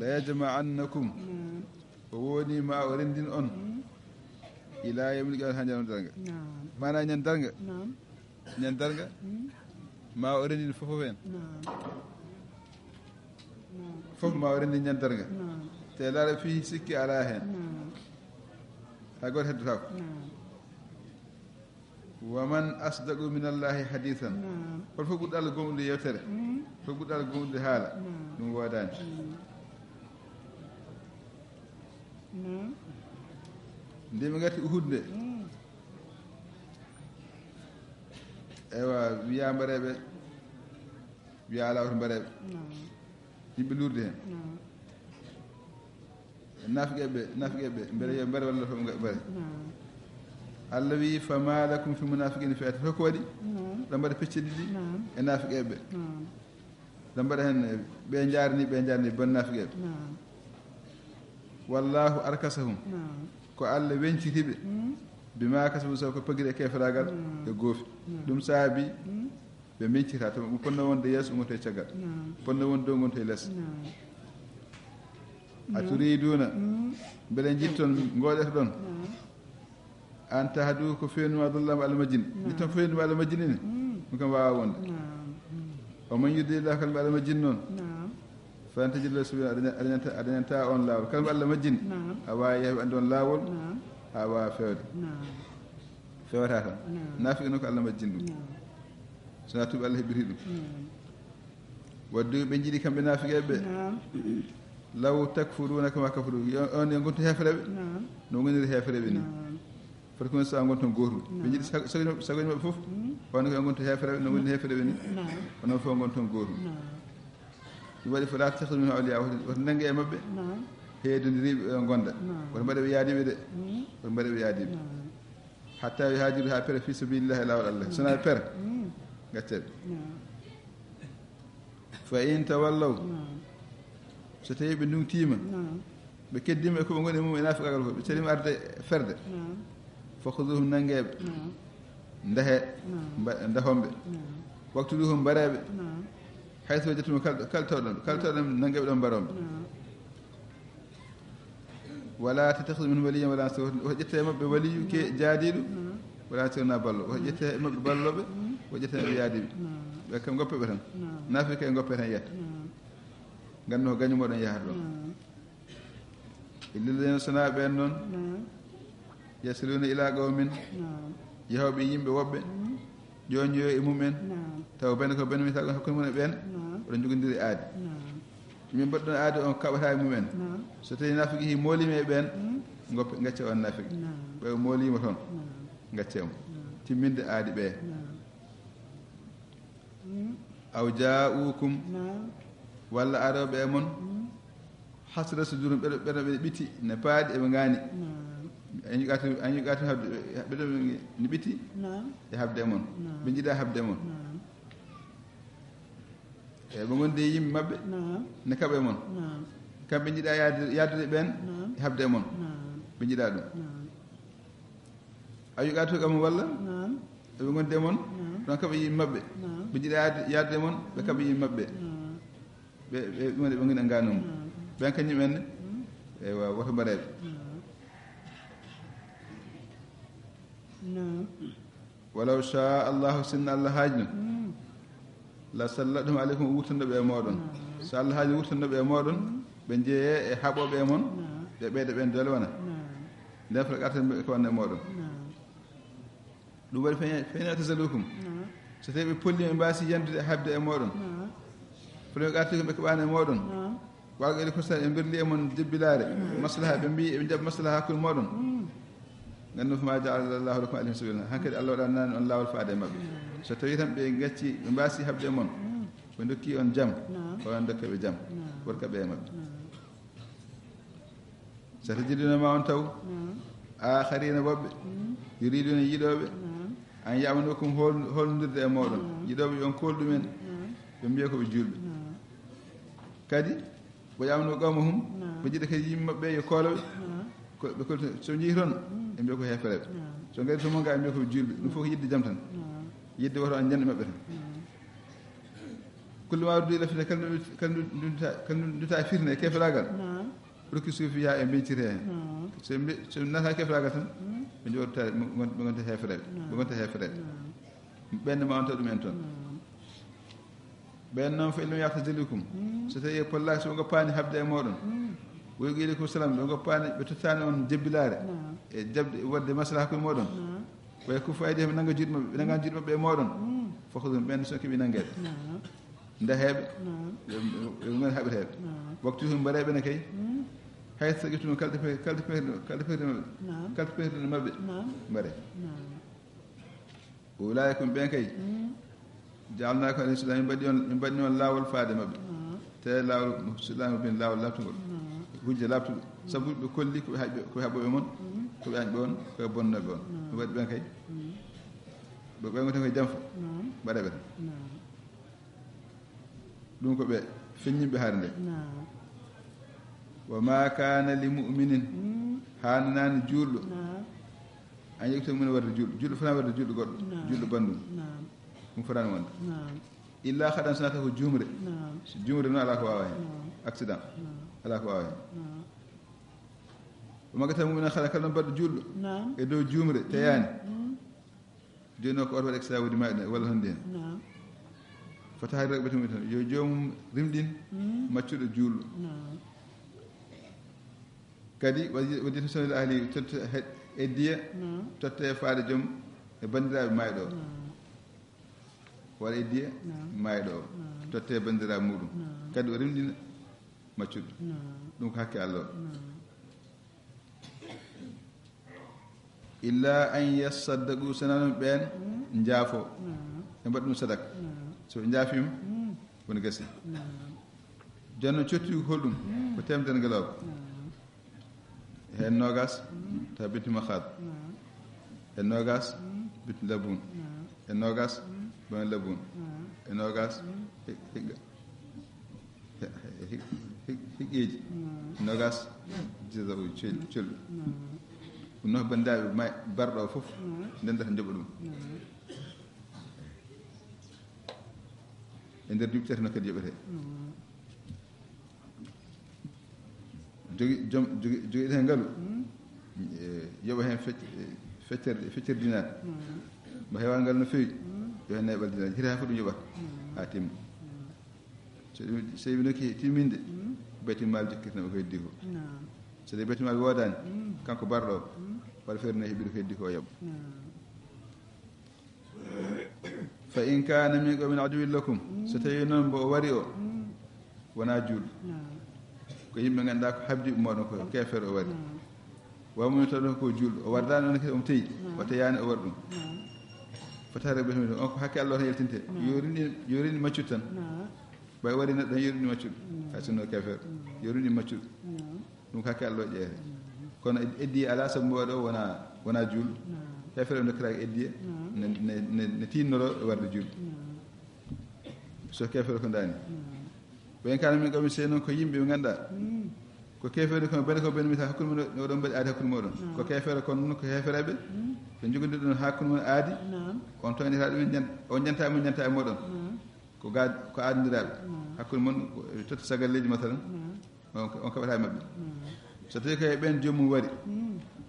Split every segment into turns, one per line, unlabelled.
la yajma'annakum o woni ma o rendin on ila yawmil qiyamah ha ñande darga mana ñande darga ma o rendin fof en fof ma o rendin ñande darga te laara fi sikki ala hen hay goto heddotako wa man asdaqu min allahi hadithan hol fof ɓurɗo Allah gomɗude yewtere fof ɓurɗo Allah gomɗude haala ɗum wodani nde mi garti Uhud nde ewa wiya mbareɓe wiya ala woto mbareɓe yimɓe lurde hen nafiqeɓe mbele yo mbare walla to mbare Allah wi fama lakum fi munafiqina fi'at hoko waɗi ɗo mbaɗa pecce ɗiɗi e nafiqeɓe ɗo mbaɗa hen ɓe jarni bon nafiqeɓe wallahu arkasahum ko Allah wencitiɓe bima kasabu saw ko pagiri e keferagal e goofi ɗum saabi ɓe mencita to ponno wonde yeeso gonto e caggal ponno wonde dow gonto e less a turiduna beele jitton goɗeto ɗon an tahadu ko fewnuma adullam almajin jitton fewnuma almajin ne ɗum kam wawa wonde o man yudillah kalma almajin noon fanta jillo subina aɗañanta on laawol kalma Allah majjin a wawi yeeɓe andi on laawol ha wawa fewde fewata tan nafiqe noon ko Allah majjin ɗum sona tuuɓi Allah heɓiri ɗum waddu ɓe jiiɗi kamɓe nafiqeɓe law takfuruna kama kafaru on yo gonto hefreɓe no goniri hefreɓe ni foti kono sa gonton gotum ɓe jiiɗi sagoji maɓɓe foof on ko yo gonto hefreɓe no goniri hefreɓe ni onon fof gonton gotum ɗum waɗi fala takhdu min awliya woto nangue e mabɓe heedodiriɓe o gonda woto mbaɗeɓe yaadiɓe de woto mbaɗeɓe yaadiɓe hatta yo haajiru ha pere fi sabilillahi lawol Allah sona pere gacceɓe fa in tawallaw so tawi ɓe ndumtima ɓe keddima e koɓe goni e mum e nafiqagal ko ɓe calima arde ferde fakhuduhum nangueɓe ndahe ndahomɓe waktuduhum mbareɓe hayso wajjatum kaltawɗon nangueɓe ɗon mbaromɓe wala tattakhidhu min waliyan wala nasira o ƴetta e mabɓe waliyu ke jaadiɗo wala nasirna ballo o ƴetta e mabɓe balloɓe o ƴetta e yaadiɓe ɓe kam goppeɓe tan nafique e goppe tan yiyata ganno ko gañumoɗon yahata ɗon illilladina sona ɓen noon yasiluna ila qawmin yahawɓe yimɓe woɓɓe ƴoñoyo e mumen taw bene ko bene mi taw hakkude mum e ɓen oɗon jogodiri aadi min mbaɗɗon aadi on kaɓata e mumen so tawi nafiqi hi molima e ɓen goppe gacce on nafiqi ɓe molima toon gacce mo timminde aadi ɓe aw ja'ukum walla aroɓe e mon hasra sudurum ɓeɗo ɓiti ne paaɗi eɓe gaani añuqatu habde ɓeɗo ne ɓiti e habde e mon ɓe jiiɗa habde e mon eyi ɓe gondi e yimɓe mabɓe ne kaɓa e mon kamɓe jiiɗa yaddude ɓen e habde e mon ɓe jiiɗa ɗum añuqatu kam walla eɓe gondi e mon ɗon kaɓa yimɓe mabɓe ɓe jiiɗa yaddude e mon ɓe kaɓa yimɓe mabɓe ɓe ɓe goni e ganum ɓen kañum enne ewa woto mbaɗeɓe walaw sha allahu sinno Allah haajno la sallaɗum aleykum o wurtannoɓe e moɗon so Allah haajno wurtannoɓe e moɗon ɓe jeeye e haɓoɓe e mon ɓe ɓeyda ɓen dole wona nden fota qartanɓe ko wanna e moɗon ɗum waɗi feyna tasalukum so tawi ɓe polli ɓe mbasi yandude e habde e moɗon fotoɓe qartikum ɓe keɓani e moɗon waga ede kosta ɓe berli e mon jebbilare maslaha ɓe mbi eɓe jaɓa maslaha hakkude moɗon gandu foma jaala llahu lakum alayhim sabila hankkadi Allah waɗannani on lawol faade e mabɓe so tawi tan ɓe gacci ɓe mbasi habde e mon ɓe dokki on jaam on dokkaɓe jaam workaɓe e mabɓe so tajidunoma on taw akharina woɓɓe yuriduna yiɗoɓe an yamanukum holnodirde e moɗon yiɗoɓe yon kolɗumen ɓe mbiya koɓe julɓe kadi wo yamno qawmahum ɓe jiiɗa kadi yimɓe mabɓe yo kooloɓe ɓe kolti so jeehi toon ɓe mbiya ko hefereɓe so gari to mon ga ɓe mbiya koɓe julɓe ɗum fof ko yidde jaam tan yidde woto an ñande mabɓe tan kullu ma waddu ila fitna kan duta firne kefragal rokki suufi ya e bencire hen so nata kefragal tan ɓe jooɗota ɓe gonta hefreɓe ɓe gonta hefreɓe ɓenne ma onta ɗum en toon ɓen noon fa illam yahtadilukum so tawi pollaki soɓe goppani habde e moɗon woygo ileykum salam ɓe goppani ɓe tottani on jebbilare e jabde wadde maslaha hakkude moɗon way ko fayde ɓe nanga juuɗe maɓɓe ɓe nanga juuɗe maɓɓe e moɗon foko ɗum ɓen so keeɓi nanguede ndaheɓe ɓe gon haɓeteɓe waktu tum mbaɗeɓene kay hay so ƴettuno kalde perdude maɓɓe mbaɗe ulaykum ɓen kay jaalnaka al islam min mbaɗni on laawol faade maɓɓe te laawol islamu bin laawol labtugol hujja labtuɗo sabu ɓe kolli koɓe haɓɓoɓe moon koɓe añɓe on koɓe bonnoɓe on ɗum waɗi ɓen kay ɓe ɓengo tan koye jamfa mbaɗeɓe tan ɗum ko ɓe feññimɓe haare nde wa ma kana li muminin hananani juulɗo an yegto mumene warde juulɗo fotani warde juulɗo goɗɗo juulɗo bandum ɗum fotani wonde illa haɗan so nata ko jumre so jumre noon ala ko wawa hen accident ala ko wawa hen o magata muminen haɗa kala noon mbaɗɗo juulɗo e dow jumre teyani joni noon ko oto waɗi accident wodi maɗi walla honde hen fota hay rewɓe tumi tan yo joomum rimɗin maccuɗo juulɗo kadi waddi to sonide ahli totta eddiya totta e faade joom e bandiraɓe mayɗo o waɗa eddiya mayɗo o totta e bandiraɓe muɗum kadi o rimɗina maccuɗo ɗum ko hakke Allah o illa an yassaddaqu sana noon ɓen jaafo e mbaɗa ɗum sadaka so ɓe jaafima woni gasi joni noon cottuki holɗum ko temedere ngelooba hen nogas tawa bintu makhad hen nogas bintu labun hen nogas bon labun hen nogas higgeji nogas jeza o celɗo ɗum noon banndiraaɓe barɗo o fof ndendata njoɓa ɗum e ndeer duuɓi tati no kadi yoɓetee jogi hen ngalu yoɓa heen feccere dinaade mo heewaa ngal no feewi yo hen nayi ɓal dinaade hita fof ɗum yoɓata haa timma so tawi nokki timminde baytimmal jokkirtanaɓe ko heddi ko so tawi baytimmal woodaani kanko barɗo o waɗa feere no heɓiri ko heddi ko yoɓa fa in kana min qawmin aduwwin lakum so tawi noon mbo o wari o wonaa juulɗo ko yimɓe ngannduɗaa ko habdiɓe mooɗon ko keefere o wari wamuni taw ɗon ko juulɗo o wardaani on kadi omo teyi o teyaani o waɗi ɗum fotaare ɓe on ko hakke Allah o tan yaltinte yo rinɗi maccuɗo tan ɓay wari neɗɗo tan yo rinɗi maccuɗo hay sinno keefere yo rinɗi maccuɗo ɗum ko hakke Allah o ƴeere kono eddiye alaa sabu mbo waɗi o wonaa juulɗo keefere o dokkiraaki eddiye ne tinnoro e warde juulɗo so keefere ko ndaani ɓen kana min qawmi sey noon ko yimɓe ɓe ngannduɗaa ko keefeere ko bane ko benmita hakkude mon oɗon mbaɗi aadi hakkude moɗon ko keefeere kon noon ko heefereɓe ɓe jogondiri ɗon hakkude mon aadi on toynata ɗumen on ñanta e moɗon ko aadidiraɓe hakkude mon totta sagalleji matalan on kaɓata e maɓɓe so tawi koye ɓen joomum wari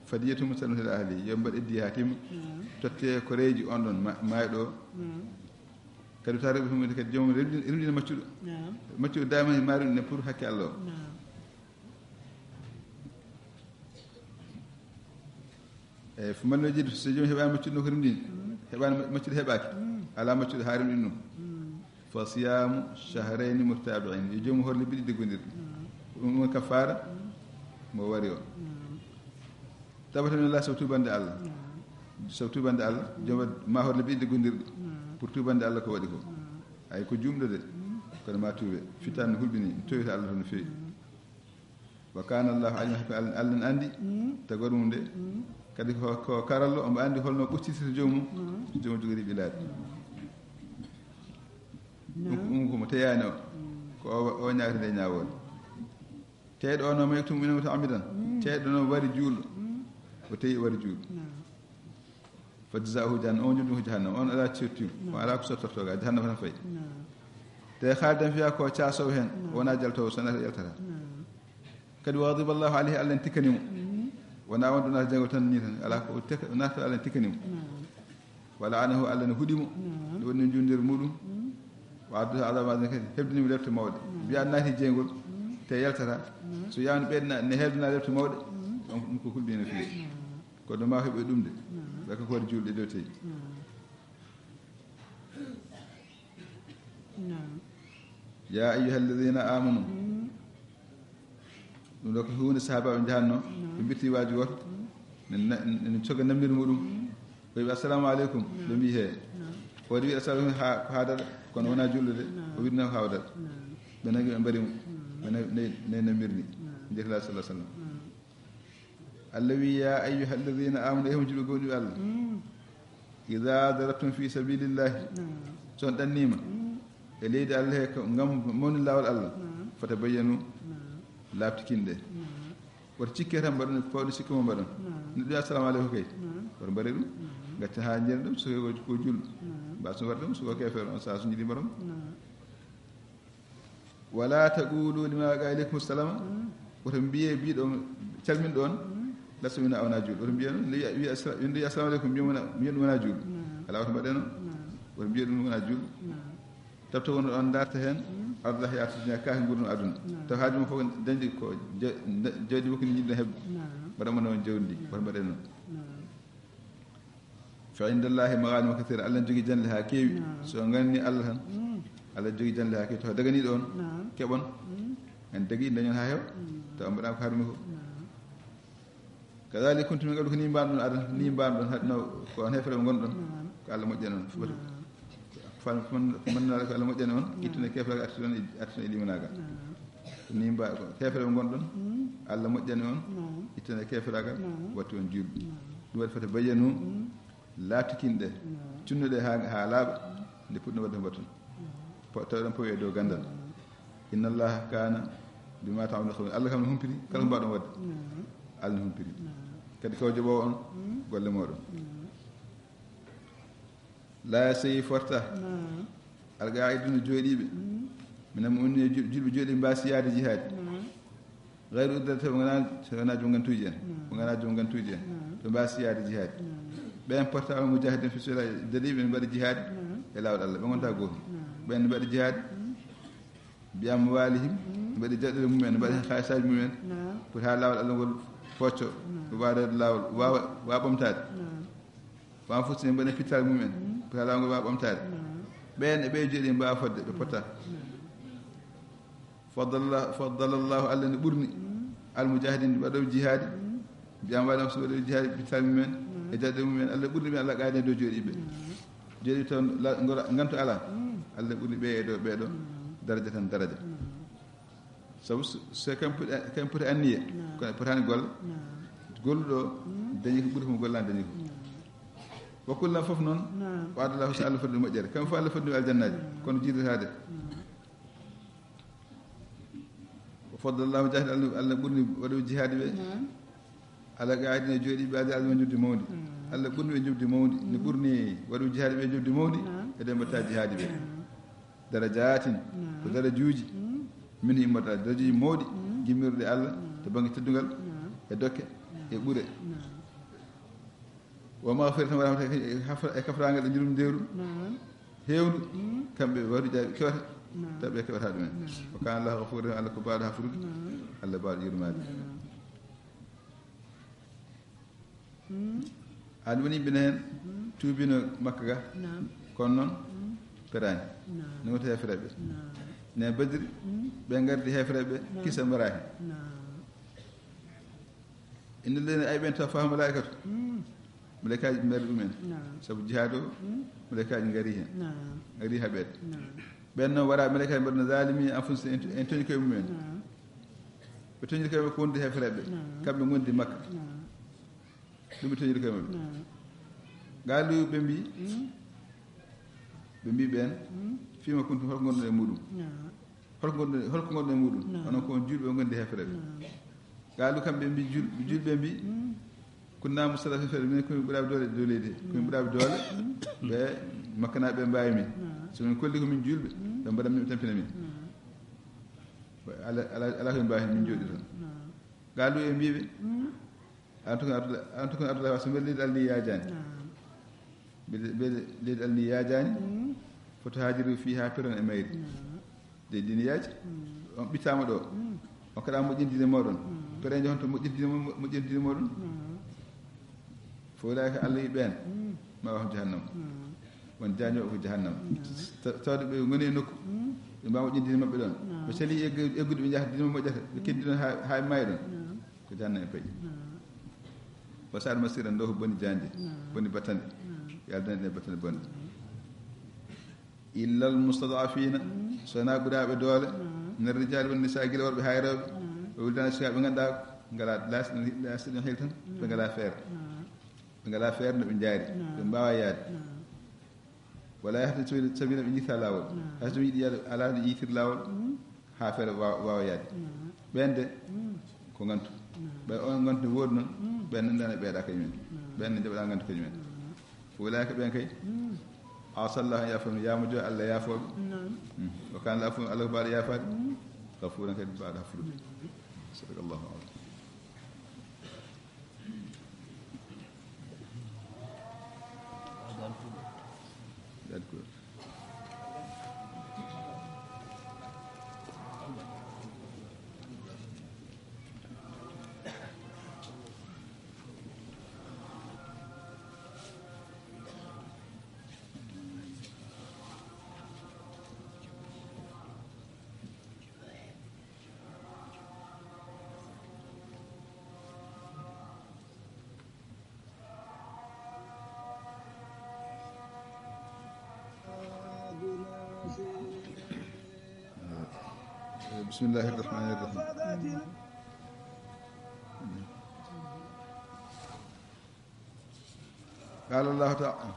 fadi yetumo salmotede ahli yo mbaɗ eddi ha timma totte ko reeji on ɗon mayɗo o kadi ta rewɓe tumde kadi joomum rimɗina maccuɗo dama e maari ne pour hakke Allah o eyyi fo malnoji so joomum heɓani maccuɗo ko rimɗini heɓani maccuɗo heɓaki ala maccuɗo ha rimɗini ɗum fa siyamu shahrayni mutabi'in yo joomum horle biɗi deggodirɗe ɗum woni kafara mo wari o tabata min Allah sabu tubande Allah joom ma horle biɗi deggodirɗe pour tubande Allah ko waɗi ko ay ko jumɗo de kono ma tuube fittani no hulɓini towita Allah to no feewi wa kana Allahu alima hakko Allah ne andi tagore mum de kadi ko karallo omo andi holno ɓoccitita joomum so joomum jogori ɓilaade ɗum komo teyani o ko o ñaagata nde ñaawode teeɗo o noon ma yektum ina wata amidan teeɗo noon wari juulɗo o teyi wari juulɗo fa jasahu jahannam on joni ɗum ko jahannam on ala certitude on ala ko sottortoga jahannama tan fayi te haalden fiya ko caasow heen wona jaltowo sonata yaltata kadi wadiba llahu alayhi allah en tikkanimo wona wonɗo nata jangol tan ni tan ala ko nata allah en tikkanimo wala anahu allah ne huɗimo nde woni jundir muɗum wadduta adamaden kadi heɓdinimo lefte mawɗe mbiya naati jeygol te yaltata so yawni ɓeydna ne heɓdina lefte mawɗe ɗum ko hulɓini no feewi kono ma heɓe ɗum de ɓe kanko waɗi julɗe dow tawi ya ayuha alladina amanu ɗum ɗo ko hunde sahabaɓe jahanno ɓe mbirti waji goto ne coga namdir muɗum o wi assalamu aleykum ɓe mbi he o waɗi wi assalamu aleykum ko haadata kono wona julɗo de o wiɗino ko hawdata ɓe nagi ɓe mbarimo ɓe namirni jetala sallah sallam allah wi ya ayuha alladina amanu e hom julɓe gowɗiɓe allah ida darabtum fi sabilillahi son ɗannima e leydi allah he ngam mawni lawol allah fota bayyanu labtikinɗe woto cikke tan mbaɗon pawɗo sikki mo mbaɗon neɗɗo assalamu aleykum kay woto mbaɗe ɗum gacca ha jeeri ɗum ko julɗo mbaso waɗa ɗum soko kefere on sa so jiɗi mbaɗon wala taqulu lima aleykum salama woto mbiye mbiɗo calminɗo on lasta mina awna julɗo woto mbiye noon wi assalamu aleykum mbiyen ɗum wona julɗo ala woto mbaɗe noon woto mbiye ɗum wona julɗo tabta wonɗo on darta heen Allah yattina kaake gurdum aduna taw haaju mo fof dañdi ko jawdi makko ni jiɗɗo heɓde mbaɗa mo noon jawdi woto mbaɗe noon fa indallahi maganimu kathira Allah jogii janle haa keewi so nganni Allah tan Allah jogii janle haa keewi taw daganiiɗo on keɓon en dagii dañon haa heew taw mbaɗa ko harmi ko kadalik kuntum min qablu ko ni mbaɗon adana ni mbaɗon haɗno ko on hefere ɓe gonɗon ko Allah moƴƴani on foti mannaa ko Allah moƴƴani on ittune kefraga artino e liminaga ni mba ko kefere ɓe gonɗon Allah moƴƴani on ittune kefraga watti on julɓe ɗum waɗi foti bayyanu laatikinɗe cunnuɗe ha laaɓa nde puɗɗo wadde batton tawɗon pawi e dow gandal inna allaha kana bima ta'maluna khabira Allah kam ne humpiri kala ko mbaɗon wadde Allah ne humpiri kadi kaw joɓowo on golle moɗon la seyi forta alga idduno jooɗiɓe minen mo onni julɓe jooɗi mbasi yaade jihaade gayru uddata ɓe wona jongantuji en ɓe gona jongantuji en ɓe mbasi yaade jihaade ɓen portable mujahidin fi sabilillah daliɓe ne mbaɗa jihaade e lawol Allah ɓe gonta goto ɓen ne mbaɗa jihaade mbiyama walihim ne mbaɗi jaɗɗere mumen ne mbaɗi hen halisaji mumen pour ha lawol Allah ngol focco waɗade lawol wawa ɓamtade wama fof sine mbaɗen pittade mumen pour ha lawol ngol wawa ɓamtade ɓen e ɓe jooɗi mbawa fodde ɓe pota faddala llahu Allah ne ɓurni almujahidin waɗoɓe jihaade mbiyama waɗama so waɗoɓe jihaade pittade mumen e jaɗɗere mumen Allah ɓurni ɓe Allah qaadi e dow jooɗiɓe jooɗiɓe taw gantu ala Allah ɓurni ɓe e dow ɓeɗo daraja tan daraja sabu so kam poti anniye kono potani golla golluɗo dañi ko ɓuri komo gollani dañi ko wakkullan fof noon waadallahu so Allah fodde moƴƴere kam fof Allah fodde aljannaji kono jiidatade o faddallahu jahid Allah ɓurni waɗoɓe jihaade ɓe Allah gaadine jooɗiɓe ade Allah jubdi mawdi Allah ɓurni ɓe jubdi mawdi ne ɓurni waɗoɓe jihaade ɓe jubdi mawdi eden mbatta jihaade ɓe darajatin ko darajuuji min himmata darajuuji mawɗi gimmirɗe Allah to bange teddugal e dokke e ɓure wa maghfiratan wa rahmatan e kafragal e jurum nderu heewdu kamɓe waɗi jaaɓe kewata taw ɓe keɓata ɗumen wa kana Allahu ghafurur rahim Allah ko baaɗo hafrude Allah baaɗo yurmade an woni bina hen tuubino Makka ga kono noon perani no wota hefreɓe ne Badri ɓe gardi hefreɓe kisa mbara hen inde lene ay ɓen taw faama malaikatu malaikaji mberɗe ɗumen saabu jihaade o malaikaji gari hen gari haɓede ɓen noon waɗa malaikaji mbaɗno zalimi anfusihim en toñi koye mumen ɓe toñiri koye maɓe ko wondi hefreɓe kamɓe gondi Makka ɗum ɓe toñiri koye maɓe galu ɓe mbi ɓen fima kuntum holko gonɗon e muɗum holko gonɗon e muɗum onon ko julɓe gondi hefreɓe galu kamɓe mbi julɓe mbi kunna mustadafin fere min komi ɓuraɓe doole dow leydi komi ɓuraɓe doole ɓe makkanaɓe mbawi min somin kolli ko min julɓe ɓe mbaɗan min tampina min ala koye mbawi hen min jooɗi toon galu e mbiɓe en tout cas Abdoulaye so mbeɗa leydi alni yajani ɓe leydi alni yajani foto haajiru fi ha piron e mayri leydi dini yaaji on ɓittama ɗo on kaɗa moƴƴindine moɗon pereje honto moƴƴindine moɗon fo lay ko Allah yiɓen ma wahum jahannama won jañoɓe ko jahannama tawde ɓe goni e nokku ɓe mbawa moƴƴindine mabɓe ɗon ɓe sali eggude ɓe jahata dina moƴƴata ɓe keddi ɗon ha maayi ɗon ko jahannama e paayi o saɗa masiran ɗo ko boni jande boni battande yaldane ɗe battande bonde illa al mustadafina sona ɓuraɓe doole nder rijali won nisa guila worɓe hayroɓe ɓe wuldana sukaɓe ɓe ganduɗa ngala lasɗiɗon hel tan ɓe ngala feere ɓe ngala feere no ɓe jaari ɓe mbawa yaade wala yahta sabila ɓe jiita lawol hayso ɗum yiiɗi yaade ala ɗo yiitir lawol ha feere wawa yaade ɓen de ko gantu ɓe on gantu ne woodi noon ɓen nandana ɓeeɗa kañumen ɓen ne jaɓaɗa gantu kañumen fo wilayaka ɓen kay asallahu yafanu yamujo Allah yafoɓe o kan lafu Allah ko mbaɗo yafade gafuran kadi mbaɗo hafrude sadakallahu alam بسم الله الرحمن الرحيم قال الله تعالى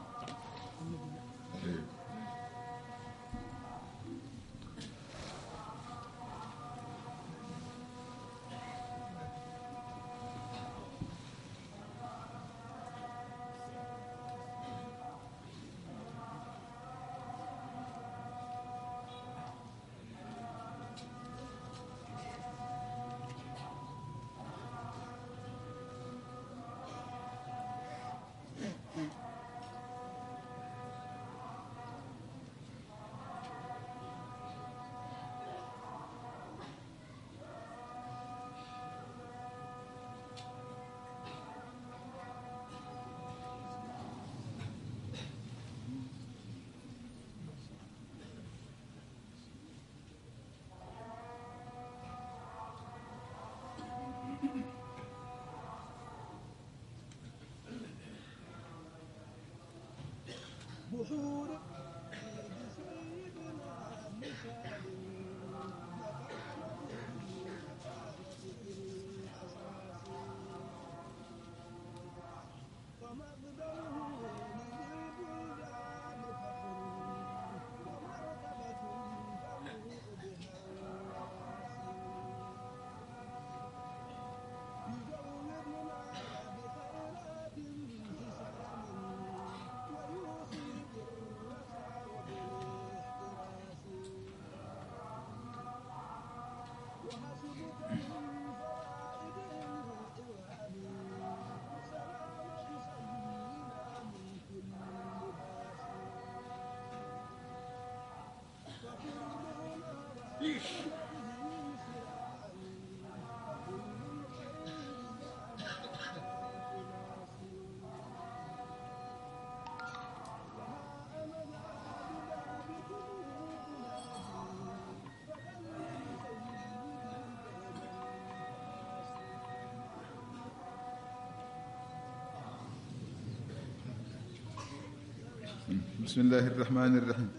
بسم الله الرحمن الرحيم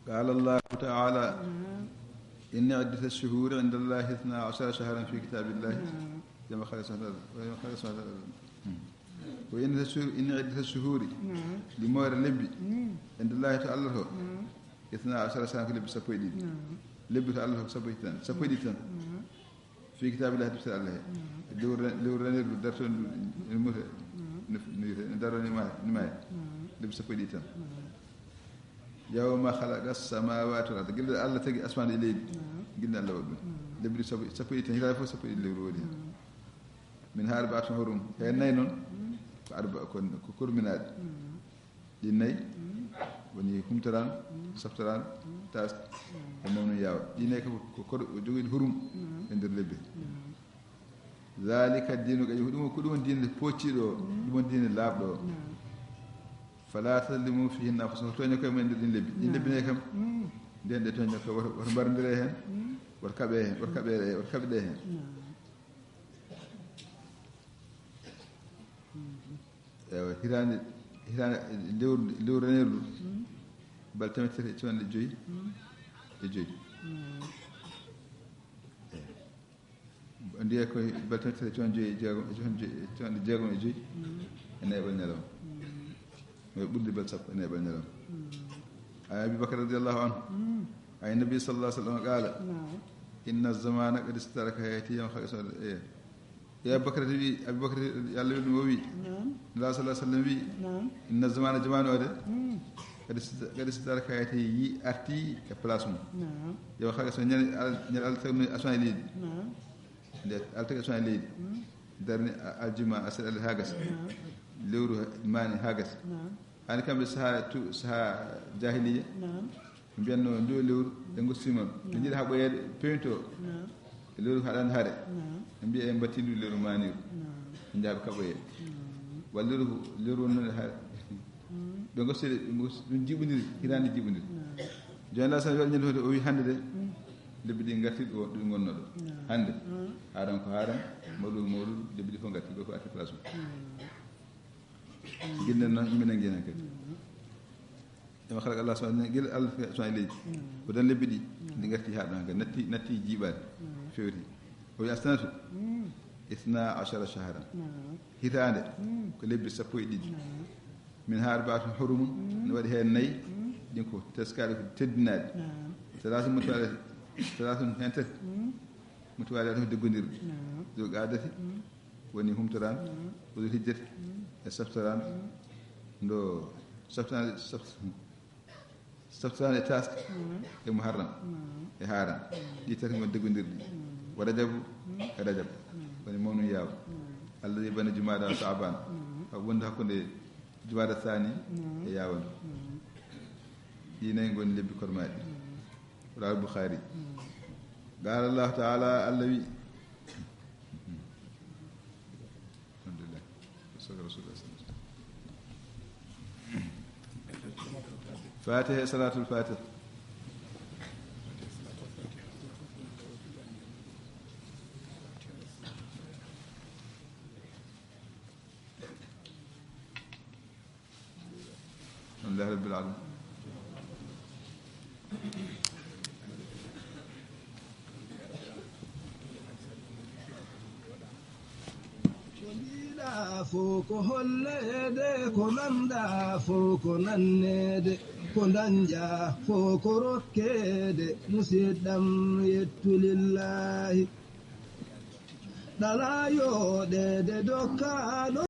قال الله تعالى إن عدة الشهور عند الله 12 شهرا في كتاب الله كما قال وإن عدة الشهور لمور لبي عند الله تعالى 12 شهرا في لبي سبويدي لبي تعالى سبويدي في كتاب الله تبصر الله لو رنير درتون الموت ندارني ما lebbi sappo e ɗiɗi tan yawma halaqa samawati wal arda gilɗe Allah tagi asmane e leydi gilɗe Allah waɗi ɗum lebbi sappo e ɗiɗi tan hitande fof sappo e ɗiɗi lewru woodi hen min ha arba'atun hurum hen nayyi noon ko arba ko kurminaɗe ɗi nayyi woni humtoran saftoran tas e mawnu yawa ɗi nayyi ko joguiɗo hurum e nder lebbi zalika dinu kadi ko ɗum diine pocciɗo o ɗum diine laaɓɗo o fala tadlimu fihinna anfusakum toño koye mumen nder ɗin lebbi ɗin lebbi nayi kam nden ɗe toño ko woto mbarondire hen woto kaɓe hen woto kaɓeɗe hen ewa hitande lewru renerdu bal temettati e capanɗe joyyi e joyyi ndiye koye bal temettati e capanɗe joyyi e jeegom capanɗe jeegom e joyyi e nayɓal ñalawma e ɓurde bal sappo e nayɓal ñalawma ay abubakar radiallahu anhu ay nabi sallallahu alih w sallam qala inna zamana qad istaraka hayati yam haqisode e abubakar wi abubakar Allah welɗum o wi nda sallah sallam wi inna zamana jamanu ode kadi istaraka hayati yi arti e place mum yo haqis ñande Allah tagno asma e leydi nde Allah tagi asma e leydi darni aljuma asad al hagas lewru mani hagas hani kamɓe saha jahiliya mbiyatno ndo lewru ɓe gostimon ɓe jiiɗi ha ɓoyeede peinto e lewru haɗande haare ɓe mbiya en battindu lewru maniru ɓe jaaɓe kaɓoyeede walla lewru wonnode haare ɓe gostide ɗum jiɓodiri hirande jiɓodiri joni la sa waɗi ñande hoto o wi hannde de lebbi ɗi gartiɗ ɗo ɗum gonnoɗo hannde haran ko haran mawɗum lebbi ɗi fof garti ɗo ko arti place mum guinnen noon minen guinen kadi ema halaka Allah subhanahu guila Allah subhanahu leydi ko dan lebbi ɗi ɗi garti ha ɗon kadi natti jiiɓade fewti o wi astanatu 12 shahran hitande ko lebbi sappo e ɗiɗi min ha arba'atun hurum ne waɗi hen nayyi ɗin ko teskaɗe ko teddinaɗe salasun mutuwalete salasun hen tati mutuwalete ko deggodirɗe jo qadati woni humtoran udul hijjati e saftoran ndo saftoran e taske e muharram e haran ɗi tati gon deggodirɗi wa rajabu e rajab woni mawnu yaaw Allah yi bana jumada sa'ban ha wonde hakkunde jumada thani e yaawan ɗi nayi goni lebbi kormaɗi rawal Bukhari qala Allah ta'ala Allah wi فاتحة صلاة الفاتح الحمد لله رب العالمين
foko hollede ko nanda foko nannede ko danja foko rokkede musidɗam yettulillahi ɗala yoɗede dokkaɗo